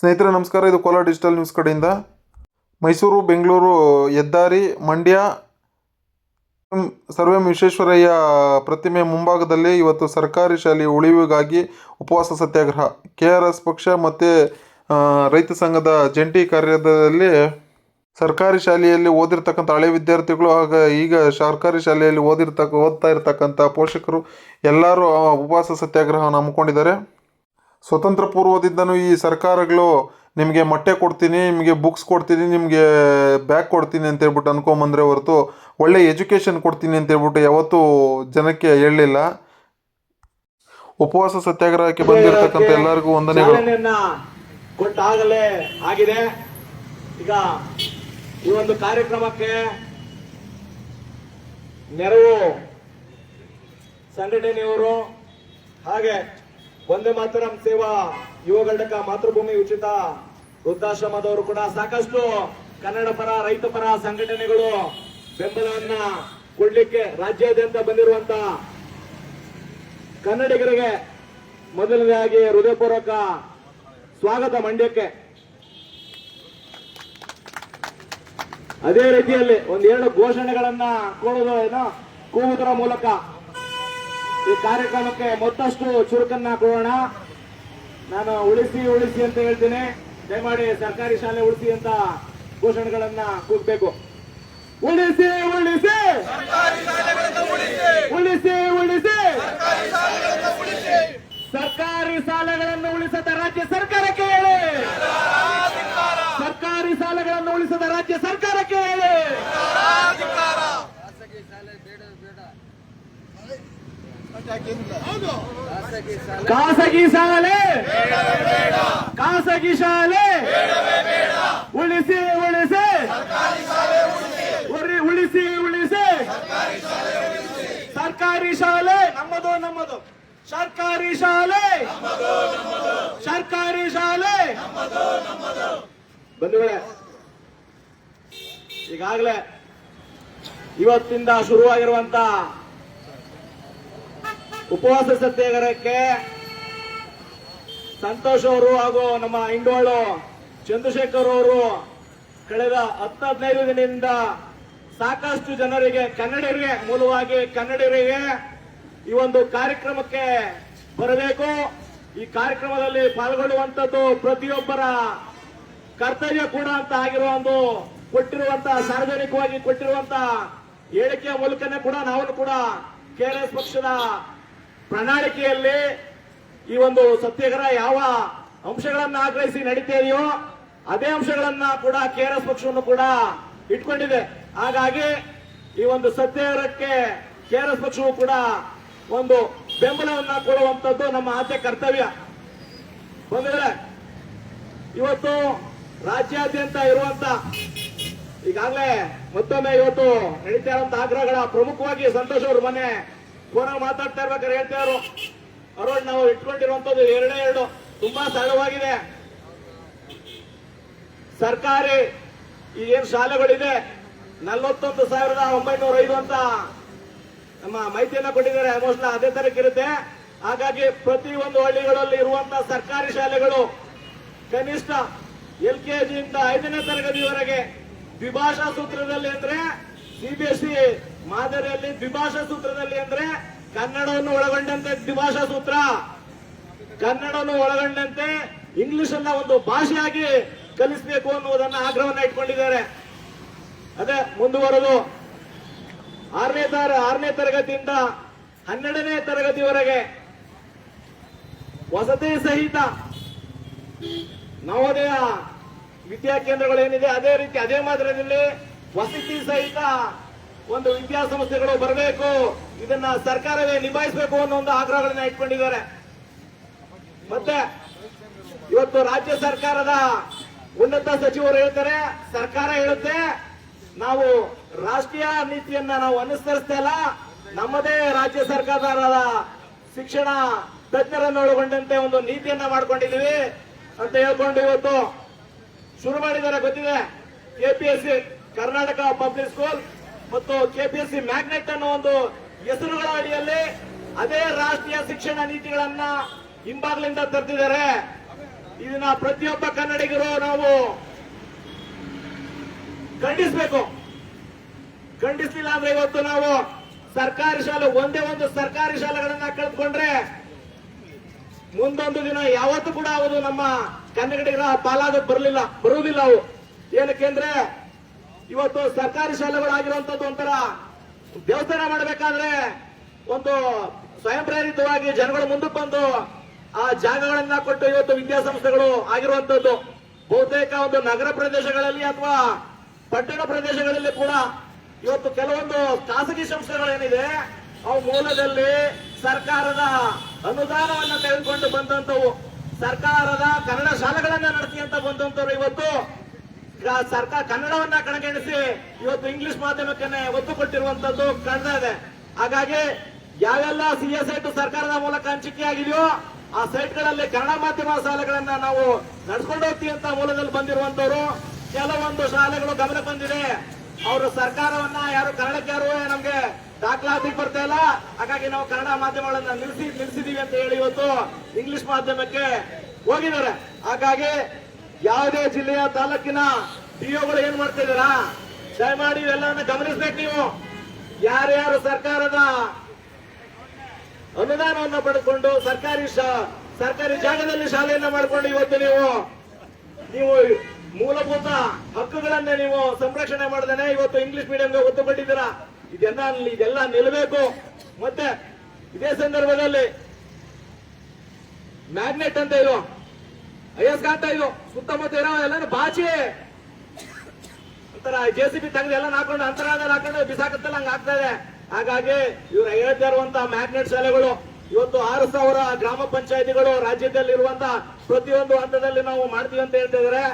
ಸ್ನೇಹಿತರೆ ನಮಸ್ಕಾರ. ಇದು ಕೋಲಾರ ಡಿಜಿಟಲ್ ನ್ಯೂಸ್ ಕಡೆಯಿಂದ. ಮೈಸೂರು ಬೆಂಗಳೂರು ಹೆದ್ದಾರಿ ಮಂಡ್ಯ ಸರ್ ಎಂ ವಿಶ್ವೇಶ್ವರಯ್ಯ ಪ್ರತಿಮೆ ಮುಂಭಾಗದಲ್ಲಿ ಇವತ್ತು ಸರ್ಕಾರಿ ಶಾಲೆಯ ಉಳಿವಿಗಾಗಿ ಉಪವಾಸ ಸತ್ಯಾಗ್ರಹ. KRS ಪಕ್ಷ ಮತ್ತು ರೈತ ಸಂಘದ ಜಂಟಿ ಕಾರ್ಯದಲ್ಲಿ ಸರ್ಕಾರಿ ಶಾಲೆಯಲ್ಲಿ ಓದಿರ್ತಕ್ಕಂಥ ಹಳೆ ವಿದ್ಯಾರ್ಥಿಗಳು ಹಾಗೂ ಈಗ ಸರ್ಕಾರಿ ಶಾಲೆಯಲ್ಲಿ ಓದ್ತಾ ಇರ್ತಕ್ಕಂಥ ಪೋಷಕರು ಎಲ್ಲರೂ ಉಪವಾಸ ಸತ್ಯಾಗ್ರಹವನ್ನು ಹಮ್ಮಿಕೊಂಡಿದ್ದಾರೆ. ಸ್ವತಂತ್ರ ಪೂರ್ವದಿಂದನೂ ಈ ಸರ್ಕಾರಗಳು ನಿಮಗೆ ಮೊಟ್ಟೆ ಕೊಡ್ತೀನಿ, ನಿಮಗೆ ಬುಕ್ಸ್ ಕೊಡ್ತೀನಿ, ನಿಮಗೆ ಬ್ಯಾಗ್ ಕೊಡ್ತೀನಿ ಅಂತೇಳ್ಬಿಟ್ಟು ಅನ್ಕೊಂಬಂದ್ರೆ ಹೊರತು ಒಳ್ಳೆ ಎಜುಕೇಷನ್ ಕೊಡ್ತೀನಿ ಅಂತೇಳ್ಬಿಟ್ಟು ಯಾವತ್ತೂ ಜನಕ್ಕೆ ಹೇಳಲಿಲ್ಲ. ಉಪವಾಸ ಸತ್ಯಾಗ್ರಹಕ್ಕೆ ಬಂದಿರತಕ್ಕಂಥ ಎಲ್ಲರಿಗೂ ವಂದನೆಗಳು. ಕೊಟ್ಟಾಗಲೇ ಆಗಿದೆ. ಈಗ ಈ ಒಂದು ಕಾರ್ಯಕ್ರಮಕ್ಕೆ ನೆರವು ಸಂಘಟನೆಯವರು ಹಾಗೆ ವಂದೇ ಮಾತರಂ ಸೇವಾ ಯುವ ಘಟಕ, ಮಾತೃಭೂಮಿ ಉಚಿತ ವೃದ್ಧಾಶ್ರಮದವರು ಕೂಡ ಸಾಕಷ್ಟು ಕನ್ನಡ ಪರ ರೈತ ಪರ ಸಂಘಟನೆಗಳು ಬೆಂಬಲವನ್ನ ಕೊಡ್ಲಿಕ್ಕೆ ರಾಜ್ಯಾದ್ಯಂತ ಬಂದಿರುವಂತ ಕನ್ನಡಿಗರಿಗೆ ಮೊದಲನೇದಾಗಿ ಹೃದಯಪೂರ್ವಕ ಸ್ವಾಗತ ಮಂಡ್ಯಕ್ಕೆ. ಅದೇ ರೀತಿಯಲ್ಲಿ ಒಂದೆರಡು ಘೋಷಣೆಗಳನ್ನ ಕೂಗುವುದರ ಮೂಲಕ ಈ ಕಾರ್ಯಕ್ರಮಕ್ಕೆ ಮತ್ತಷ್ಟು ಚುರುಕನ್ನ ಕೊಡೋಣ. ನಾನು ಉಳಿಸಿ ಉಳಿಸಿ ಅಂತ ಹೇಳ್ತೀನಿ. ದಯಮಾಡಿ ಸರ್ಕಾರಿ ಶಾಲೆ ಉಳಿಸಿ ಅಂತ ಘೋಷಣೆಗಳನ್ನ ಕೂಗಬೇಕು. ಉಳಿಸಿ ಉಳಿಸಿ, ಉಳಿಸಿ ಉಳಿಸಿ, ಸರ್ಕಾರಿ ಶಾಲೆಗಳನ್ನು ಉಳಿಸದ ರಾಜ್ಯ ಸರ್ಕಾರಕ್ಕೆ ಹೇಳಿ, ಸರ್ಕಾರಿ ಶಾಲೆಗಳನ್ನು ಉಳಿಸದ ರಾಜ್ಯ ಸರ್ಕಾರಕ್ಕೆ ಹೇಳಿ. ಖಾಸಗಿ ಶಾಲೆ, ಖಾಸಗಿ ಶಾಲೆ ಉಳಿಸಿ ಉಳಿಸಿ, ಉಳಿಸಿ ಉಳಿಸಿ, ಸರ್ಕಾರಿ ಶಾಲೆ ನಮ್ಮದು ನಮ್ಮದು, ಸರ್ಕಾರಿ ಶಾಲೆ, ಸರ್ಕಾರಿ ಶಾಲೆ. ಬಂಧುಗಳೇ, ಈಗಾಗಲೇ ಇವತ್ತಿಂದ ಶುರುವಾಗಿರುವಂತ ಉಪವಾಸ ಸತ್ಯಾಗ್ರಹಕ್ಕೆ ಸಂತೋಷ್ ಅವರು ಹಾಗೂ ನಮ್ಮ ಇಂಡೋಳು ಚಂದ್ರಶೇಖರ್ ಅವರು ಕಳೆದ 10-15 ದಿನದಿಂದ ಸಾಕಷ್ಟು ಜನರಿಗೆ, ಕನ್ನಡಿಗರಿಗೆ, ಮೂಲವಾಗಿ ಕನ್ನಡಿಗರಿಗೆ ಈ ಒಂದು ಕಾರ್ಯಕ್ರಮಕ್ಕೆ ಬರಬೇಕು, ಈ ಕಾರ್ಯಕ್ರಮದಲ್ಲಿ ಪಾಲ್ಗೊಳ್ಳುವಂತದ್ದು ಪ್ರತಿಯೊಬ್ಬರ ಕರ್ತವ್ಯ ಕೂಡ ಅಂತ ಆಗಿರುವ ಒಂದು ಕೊಟ್ಟಿರುವಂತ, ಸಾರ್ವಜನಿಕವಾಗಿ ಕೊಟ್ಟಿರುವಂತ ಹೇಳಿಕೆಯ ಮೂಲಕನೇ ಕೂಡ ನಾವು ಕೂಡ KRS ಪಕ್ಷದ ಪ್ರಣಾಳಿಕೆಯಲ್ಲಿ ಈ ಒಂದು ಸತ್ಯಾಗ್ರಹ ಯಾವ ಅಂಶಗಳನ್ನ ಆಗ್ರಹಿಸಿ ನಡೀತಾ ಇದೆಯೋ ಅದೇ ಅಂಶಗಳನ್ನ ಕೂಡ KRS ಪಕ್ಷವನ್ನು ಕೂಡ ಇಟ್ಕೊಂಡಿದೆ. ಹಾಗಾಗಿ ಈ ಒಂದು ಸತ್ಯಾಗ್ರಹಕ್ಕೆ KRS ಪಕ್ಷವು ಕೂಡ ಒಂದು ಬೆಂಬಲವನ್ನ ಕೊಡುವಂತದ್ದು ನಮ್ಮ ಆದ್ಯ ಕರ್ತವ್ಯ. ಬಂದ್ರೆ ಇವತ್ತು ರಾಜ್ಯಾದ್ಯಂತ ಇರುವಂತ ಈಗಾಗಲೇ ಮತ್ತೊಮ್ಮೆ ಇವತ್ತು ನಡೀತಾ ಇರುವಂತ ಆಗ್ರಹಗಳ ಪ್ರಮುಖವಾಗಿ ಸಂತೋಷ್ ಅವರು ಮೊನ್ನೆ ಫೋನಲ್ಲಿ ಮಾತಾಡ್ತಾ ಇರ್ಬೇಕಾದ್ರೆ ಹೇಳ್ತಾ ಇದ್ರು, ಅರೋಡ್ ನಾವು ಇಟ್ಕೊಂಡಿರುವಂತದ್ದು ಎರಡು ತುಂಬಾ ಸರಳವಾಗಿದೆ. ಸರ್ಕಾರಿ ಈಗೇನು ಶಾಲೆಗಳಿದೆ 41,905 ಅಂತ ನಮ್ಮ ಮಾಹಿತಿಯನ್ನ ಕೊಟ್ಟಿದ್ದಾರೆ. ಆಲ್ಮೋಸ್ಟ್ ಅದೇ ತರಕ್ಕೆ ಇರುತ್ತೆ. ಹಾಗಾಗಿ ಪ್ರತಿ ಒಂದು ಹಳ್ಳಿಗಳಲ್ಲಿ ಇರುವಂತಹ ಸರ್ಕಾರಿ ಶಾಲೆಗಳು ಕನಿಷ್ಠ LKG ಇಂದ 5ನೇ ತರಗತಿವರೆಗೆ ದ್ವಿಭಾಷಾ ಸೂತ್ರದಲ್ಲಿ ಅಂದ್ರೆ CBSE ಮಾದರಿಯಲ್ಲಿ ದ್ವಿಭಾಷಾ ಸೂತ್ರದಲ್ಲಿ ಅಂದ್ರೆ ಕನ್ನಡವನ್ನು ಒಳಗೊಂಡಂತೆ ದ್ವಿಭಾಷಾ ಸೂತ್ರ, ಕನ್ನಡವನ್ನು ಒಳಗೊಂಡಂತೆ ಇಂಗ್ಲಿಷ್ ಅನ್ನ ಒಂದು ಭಾಷೆಯಾಗಿ ಕಲಿಸಬೇಕು ಅನ್ನುವುದನ್ನ ಆಗ್ರಹವನ್ನ ಇಟ್ಕೊಂಡಿದ್ದಾರೆ. ಅದೇ ಮುಂದುವರೆದು 6ನೇ ತರಗತಿಯಿಂದ 12ನೇ ತರಗತಿವರೆಗೆ ವಸತಿ ಸಹಿತ ನವೋದಯ ವಿದ್ಯಾಕೇಂದ್ರಗಳೇನಿದೆ ಅದೇ ರೀತಿ ಅದೇ ಮಾದರಿಯಲ್ಲಿ ವಸತಿ ಸಹಿತ ಒಂದು ವಿದ್ಯಾಸಂಸ್ಥೆಗಳು ಬರಬೇಕು, ಇದನ್ನ ಸರ್ಕಾರವೇ ನಿಭಾಯಿಸಬೇಕು ಅನ್ನೋ ಒಂದು ಆಗ್ರಹಗಳನ್ನ ಇಟ್ಕೊಂಡಿದ್ದಾರೆ. ಮತ್ತೆ ಇವತ್ತು ರಾಜ್ಯ ಸರ್ಕಾರದ ಉನ್ನತ ಸಚಿವರು ಹೇಳ್ತಾರೆ, ಸರ್ಕಾರ ಹೇಳುತ್ತೆ ನಾವು ರಾಷ್ಟ್ರೀಯ ನೀತಿಯನ್ನ ನಾವು ಅನುಸರಿಸ್ತಾ ಇಲ್ಲ, ನಮ್ಮದೇ ರಾಜ್ಯ ಸರ್ಕಾರದ ಶಿಕ್ಷಣ ತಜ್ಞರನ್ನು ಒಳಗೊಂಡಂತೆ ಒಂದು ನೀತಿಯನ್ನ ಮಾಡ್ಕೊಂಡಿದೀವಿ ಅಂತ ಹೇಳ್ಕೊಂಡು ಇವತ್ತು ಶುರು ಮಾಡಿದ್ದಾರೆ. ಗೊತ್ತಿದೆ, KPSC ಕರ್ನಾಟಕ ಪಬ್ಲಿಕ್ ಸ್ಕೂಲ್ ಮತ್ತು KPSC ಮ್ಯಾಗ್ನೆಟ್ ಅನ್ನೋ ಒಂದು ಹೆಸರುಗಳ ಅಡಿಯಲ್ಲಿ ಅದೇ ರಾಷ್ಟ್ರೀಯ ಶಿಕ್ಷಣ ನೀತಿಗಳನ್ನ ಹಿಂಬಾಗ್ಲಿಂದ ತರ್ತಿದ್ದಾರೆ. ಇದನ್ನ ಪ್ರತಿಯೊಬ್ಬ ಕನ್ನಡಿಗರು ನಾವು ಖಂಡಿಸಬೇಕು. ಖಂಡಿಸಲಿಲ್ಲ ಅಂದ್ರೆ ಇವತ್ತು ನಾವು ಸರ್ಕಾರಿ ಶಾಲೆ ಒಂದೇ ಒಂದು ಸರ್ಕಾರಿ ಶಾಲೆಗಳನ್ನ ಕಳೆದುಕೊಂಡ್ರೆ ಮುಂದೊಂದು ದಿನ ಯಾವತ್ತೂ ಕೂಡ ಅವು ನಮ್ಮ ಕನ್ನಡಿಗರ ಪಾಲಾಗ ಬರುವುದಿಲ್ಲ ಅವು. ಏನಕ್ಕೆಂದ್ರೆ ಇವತ್ತು ಸರ್ಕಾರಿ ಶಾಲೆಗಳಾಗಿರುವಂತದ್ದು ಒಂಥರ ದೇವಸ್ಥಾನ ಮಾಡಬೇಕಾದ್ರೆ ಒಂದು ಸ್ವಯಂ ಪ್ರೇರಿತವಾಗಿ ಜನಗಳು ಮುಂದಕ್ಕೆ ಬಂದು ಆ ಜಾಗಗಳನ್ನ ಕೊಟ್ಟು ಇವತ್ತು ವಿದ್ಯಾಸಂಸ್ಥೆಗಳು ಆಗಿರುವಂತದ್ದು. ಬಹುತೇಕ ಒಂದು ನಗರ ಪ್ರದೇಶಗಳಲ್ಲಿ ಅಥವಾ ಪಟ್ಟಣ ಪ್ರದೇಶಗಳಲ್ಲಿ ಕೂಡ ಇವತ್ತು ಕೆಲವೊಂದು ಖಾಸಗಿ ಸಂಸ್ಥೆಗಳೇನಿದೆ ಅವು ಮೂಲದಲ್ಲಿ ಸರ್ಕಾರದ ಅನುದಾನವನ್ನ ತೆಗೆದುಕೊಂಡು ಬಂದಂತವು, ಸರ್ಕಾರದ ಕನ್ನಡ ಶಾಲೆಗಳನ್ನ ನಡೆಸಿ ಅಂತ ಬಂದಂತವ್ರು ಇವತ್ತು ಸರ್ಕಾರ ಕನ್ನಡವನ್ನ ಕಡೆಗಣಿಸಿ ಇವತ್ತು ಇಂಗ್ಲಿಷ್ ಮಾಧ್ಯಮಕ್ಕೆ ಒತ್ತು ಕೊಟ್ಟಿರುವಂತದ್ದು ಕಾಣ್ತಾ ಇದೆ. ಹಾಗಾಗಿ ಯಾವೆಲ್ಲ ಸಿಎಸ್ ಸೈಟ್ ಸರ್ಕಾರದ ಮೂಲಕ ಹಂಚಿಕೆ ಆಗಿದೆಯೋ ಆ ಸೈಟ್ಗಳಲ್ಲಿ ಕನ್ನಡ ಮಾಧ್ಯಮ ಶಾಲೆಗಳನ್ನ ನಾವು ನಡ್ಸ್ಕೊಂಡು ಹೋಗ್ತೀವಿ ಅಂತ ಮೂಲದಲ್ಲಿ ಬಂದಿರುವಂತವ್ರು. ಕೆಲವೊಂದು ಶಾಲೆಗಳು ಗಮನ ಬಂದಿದೆ, ಅವರು ಸರ್ಕಾರವನ್ನ ಯಾರು ಕನ್ನಡಕ್ಕೆ ಯಾರು ನಮ್ಗೆ ದಾಖಲಾತಿ ಬರ್ತಾ ಇಲ್ಲ, ಹಾಗಾಗಿ ನಾವು ಕನ್ನಡ ಮಾಧ್ಯಮಗಳನ್ನ ನಿಲ್ಲಿಸಿದೀವಿ ಅಂತ ಹೇಳಿ ಇವತ್ತು ಇಂಗ್ಲಿಷ್ ಮಾಧ್ಯಮಕ್ಕೆ ಹೋಗಿದ್ದಾರೆ. ಹಾಗಾಗಿ ಯಾವುದೇ ಜಿಲ್ಲೆಯ ತಾಲೂಕಿನ ಡಿಒಗಳು ಏನ್ ಮಾಡ್ತಾ ಇದ್ದೀರಾ, ದಯಮಾಡಿ ಇವೆಲ್ಲವನ್ನ ಗಮನಿಸ್ಬೇಕು. ನೀವು ಯಾರ್ಯಾರು ಸರ್ಕಾರದ ಅನುದಾನವನ್ನು ಪಡೆದುಕೊಂಡು ಸರ್ಕಾರಿ ಜಾಗದಲ್ಲಿ ಶಾಲೆಯನ್ನ ಮಾಡಿಕೊಂಡು ಇವತ್ತು ನೀವು ಮೂಲಭೂತ ಹಕ್ಕುಗಳನ್ನೇ ನೀವು ಸಂರಕ್ಷಣೆ ಮಾಡದೇನೆ ಇವತ್ತು ಇಂಗ್ಲಿಷ್ ಮೀಡಿಯಂಗೆ ಒತ್ತು ಕೊಟ್ಟಿದ್ದೀರಾ. ಇದೆಲ್ಲ ನಿಲ್ಲಬೇಕು. ಮತ್ತೆ ಇದೇ ಸಂದರ್ಭದಲ್ಲಿ ಮ್ಯಾಗ್ನೆಟ್ ಅಂತ ಇದು ಅಯಸ್ಕಾಂತ ಇದು ಸುತ್ತಮುತ್ತ ಇರೋ ಎಲ್ಲ ಬಾಚಿ ಒಂಥರ JCB ತೆಗೆದು ಎಲ್ಲ ಹಾಕೊಂಡು ಅಂತರಾಳದಲ್ಲಿ ಹಾಕೊಂಡು ಬಿಸಾಕತ್ತಲ್ಲ ಹಂಗ ಆಗ್ತಾ ಇದೆ. ಹಾಗಾಗಿ ಇವ್ರು ಹೇಳ್ತಾ ಇರುವಂತಹ ಮ್ಯಾಗ್ನೆಟ್ ಶಾಲೆಗಳು ಇವತ್ತು 6,000 ಗ್ರಾಮ ಪಂಚಾಯತಿಗಳು ರಾಜ್ಯದಲ್ಲಿ ಇರುವಂತಹ ಪ್ರತಿಯೊಂದು ಹಂತದಲ್ಲಿ ನಾವು ಮಾಡ್ತೀವಿ ಅಂತ ಹೇಳ್ತಾ ಇದಾರೆ.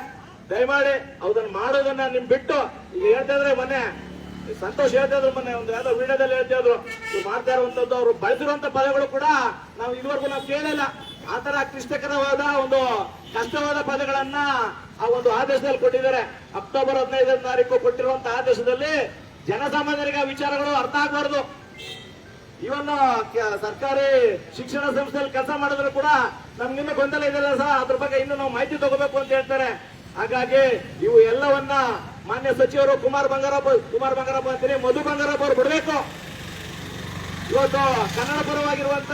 ದಯಮಾಡಿ ಅದನ್ನ ಮಾಡೋದನ್ನ ನಿಮ್ ಬಿಟ್ಟು ಈಗ ಹೇಳ್ತಾ ಇದ್ರೆ ಮೊನ್ನೆ ಸಂತೋಷ್ ಹೇಳ್ತಾ ಇದ್ರು, ಮೊನ್ನೆ ಒಂದು ಯಾವ್ದೋ ವಿಡಿಯೋದಲ್ಲಿ ಹೇಳ್ತಾ ಇದ್ರು, ಇವ್ರು ಮಾಡ್ತಾ ಇರುವಂತದ್ದು ಅವರು ಬಳಸಿರುವಂತ ಪದಗಳು ಕೂಡ ನಾವು ಇದುವರೆಗೂ ನಾವು ಕೇಳಿಲ್ಲ. ಆತರ ಕ್ಲಿಷ್ಟಕರವಾದ ಒಂದು ಕಷ್ಟವಾದ ಪದಗಳನ್ನ ಆ ಒಂದು ಆದೇಶದಲ್ಲಿ ಕೊಟ್ಟಿದ್ದಾರೆ. ಅಕ್ಟೋಬರ್ 15ನೇ ತಾರೀಕು ಕೊಟ್ಟಿರುವಂತಹ ಆದೇಶದಲ್ಲಿ ಜನಸಾಮಾನ್ಯರಿಗೆ ಆ ವಿಚಾರಗಳು ಅರ್ಥ ಆಗಬಾರ್ದು. ಇವನ್ ಸರ್ಕಾರಿ ಶಿಕ್ಷಣ ಸಂಸ್ಥೆಯಲ್ಲಿ ಕೆಲಸ ಮಾಡಿದ್ರು ಕೂಡ ನಮ್ಗಿನ್ನೂ ಗೊಂದಲ ಇದೆಯಲ್ಲ ಸರ್, ಅದ್ರ ಬಗ್ಗೆ ಇನ್ನು ನಾವು ಮಾಹಿತಿ ತಗೋಬೇಕು ಅಂತ ಹೇಳ್ತಾರೆ. ಹಾಗಾಗಿ ಇವು ಎಲ್ಲವನ್ನ ಮಾನ್ಯ ಸಚಿವರು ಕುಮಾರ್ ಬಂಗಾರಪ್ಪ ಅಂತೀನಿ, ಮಧು ಬಂಗಾರಪ್ಪ ಅವರು ಬಿಡಬೇಕು. ಇವತ್ತು ಕನ್ನಡ ಪರವಾಗಿರುವಂತ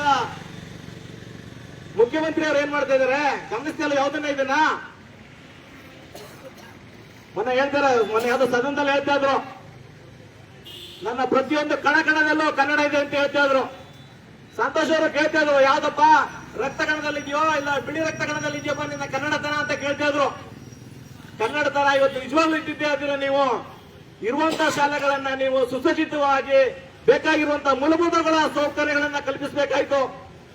ಮುಖ್ಯಮಂತ್ರಿ ಅವರು ಏನ್ ಮಾಡ್ತಾ ಇದಾರೆ ಗಮನಿಸ್ತಿಲ್ಲ ಯಾವ್ದನ್ನ ಇದನ್ನ. ಮೊನ್ನೆ ಯಾವ್ದೋ ಸದನದಲ್ಲಿ ಹೇಳ್ತಾ ಇದ್ರು, ನನ್ನ ಪ್ರತಿಯೊಂದು ಕಣದಲ್ಲೂ ಕನ್ನಡ ಇದೆ ಅಂತ ಹೇಳ್ತಾ ಇದ್ರು. ಸಂತೋಷ್ ಅವರು ಕೇಳ್ತಾ ಇದ್ರು, ಯಾವ್ದಪ್ಪ ರಕ್ತ ಕಣದಲ್ಲಿ ಇದೆಯೋ ಇಲ್ಲ ಬಿಳಿ ರಕ್ತ ಕಣದಲ್ಲಿ ಇದೆಯಪ್ಪ ನಿನ್ನ ಕನ್ನಡತನ ಅಂತ ಕೇಳ್ತಾ ಇದ್ರು. ಕನ್ನಡತನ ಇವತ್ತು ನಿಜವಾಗ್ಲೂ ಇದ್ದಿದ್ದೇ ಅದನ್ನ ನೀವು ಇರುವಂತಹ ಶಾಲೆಗಳನ್ನ ನೀವು ಸುಸಜ್ಜಿತವಾಗಿ ಬೇಕಾಗಿರುವಂತಹ ಮೂಲಭೂತಗಳ ಸೌಕರ್ಯಗಳನ್ನ ಕಲ್ಪಿಸಬೇಕಾಯ್ತು.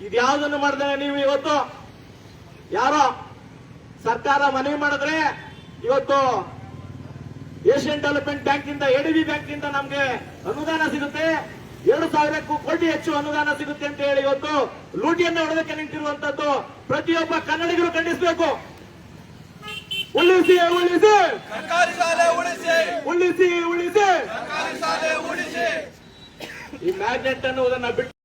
ಇದ್ಯಾವುದನ್ನು ಮಾಡಿದ್ರೆ ನೀವು ಇವತ್ತು ಯಾರೋ ಸರ್ಕಾರ ಮನವಿ ಮಾಡಿದ್ರೆ ಇವತ್ತು ಏಷ್ಯನ್ ಡೆವಲಪ್ಮೆಂಟ್ ಬ್ಯಾಂಕ್ ಇಂದ ADB ಬ್ಯಾಂಕ್ ಇಂದ ನಮ್ಗೆ ಅನುದಾನ ಸಿಗುತ್ತೆ, 2,000 ಕೋಟಿ ಹೆಚ್ಚು ಅನುದಾನ ಸಿಗುತ್ತೆ ಅಂತ ಹೇಳಿ ಇವತ್ತು ಲೂಟಿಯನ್ನು ಹೊಡೆದಕ್ಕೆ ನಿಂತಿರುವಂತದ್ದು ಪ್ರತಿಯೊಬ್ಬ ಕನ್ನಡಿಗರು ಖಂಡಿಸಬೇಕು. ಉಳಿಸಿ ಉಳಿಸಿ ಸರ್ಕಾರಿ ಶಾಲೆ ಉಳಿಸಿ, ಉಳಿಸಿ ಉಳಿಸಿ ಸರ್ಕಾರಿ ಶಾಲೆ ಉಳಿಸಿ. ಈ ಮ್ಯಾಗ್ನೆಟ್ ಅನ್ನುವುದನ್ನ ಬಿಟ್ಟು